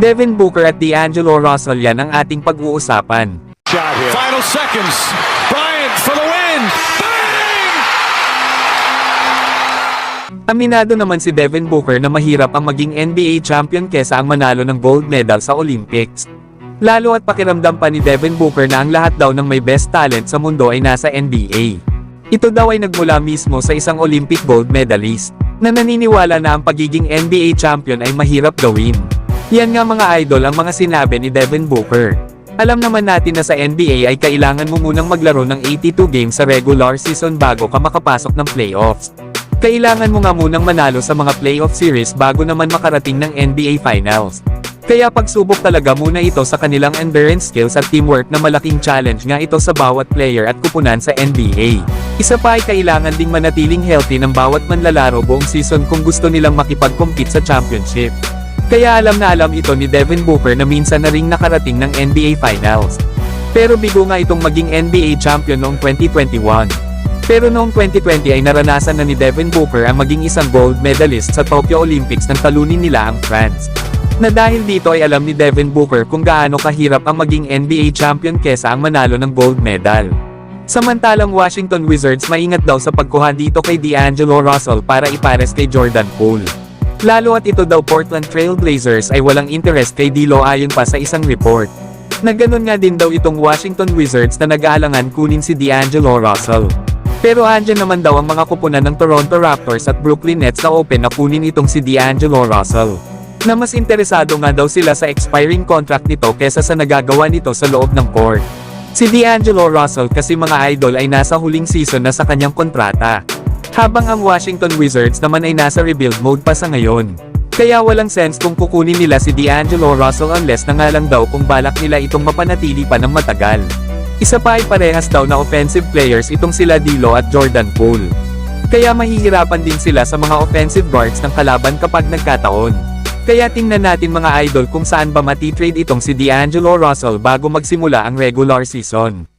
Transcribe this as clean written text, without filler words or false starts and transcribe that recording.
Devin Booker at D'Angelo Russell, yan ang ating pag-uusapan. Final seconds. Bryant for the win. Bang! Aminado naman si Devin Booker na mahirap ang maging NBA champion kesa ang manalo ng gold medal sa Olympics. Lalo at pakiramdam pa ni Devin Booker na ang lahat daw ng may best talent sa mundo ay nasa NBA. Ito daw ay nagmula mismo sa isang Olympic gold medalist, na naniniwala na ang pagiging NBA champion ay mahirap gawin. Yan nga mga idol ang mga sinabi ni Devin Booker. Alam naman natin na sa NBA ay kailangan mo munang maglaro ng 82 games sa regular season bago ka makapasok ng playoffs. Kailangan mo nga munang manalo sa mga playoff series bago naman makarating ng NBA Finals. Kaya pagsubok talaga muna ito sa kanilang endurance skills at teamwork na malaking challenge nga ito sa bawat player at kupunan sa NBA. Isa pa ay kailangan ding manatiling healthy ng bawat manlalaro buong season kung gusto nilang makipag-compete sa championship. Kaya alam na alam ito ni Devin Booker na minsan na ring nakarating ng NBA Finals. Pero bigo nga itong maging NBA champion noong 2021. Pero noong 2020 ay naranasan na ni Devin Booker ang maging isang gold medalist sa Tokyo Olympics nang talunin nila ang France. Na dahil dito ay alam ni Devin Booker kung gaano kahirap ang maging NBA champion kesa ang manalo ng gold medal. Samantalang Washington Wizards maingat daw sa pagkuha dito kay D'Angelo Russell para ipares kay Jordan Poole. Lalo at ito daw Portland Trail Blazers ay walang interest kay D'Lo ayon pa sa isang report. Na ganun nga din daw itong Washington Wizards na nag-aalangan kunin si D'Angelo Russell. Pero andyan naman daw ang mga kupunan ng Toronto Raptors at Brooklyn Nets na open na kunin itong si D'Angelo Russell. Na mas interesado nga daw sila sa expiring contract nito kesa sa nagagawa nito sa loob ng court. Si D'Angelo Russell kasi mga idol ay nasa huling season na sa kanyang kontrata. Habang ang Washington Wizards naman ay nasa rebuild mode pa sa ngayon. Kaya walang sense kung kukunin nila si D'Angelo Russell unless na nga lang daw kung balak nila itong mapanatili pa ng matagal. Isa pa ay parehas daw na offensive players itong sila D'Lo at Jordan Poole. Kaya mahihirapan din sila sa mga offensive guards ng kalaban kapag nagkataon. Kaya tingnan natin mga idol kung saan ba matitrade itong si D'Angelo Russell bago magsimula ang regular season.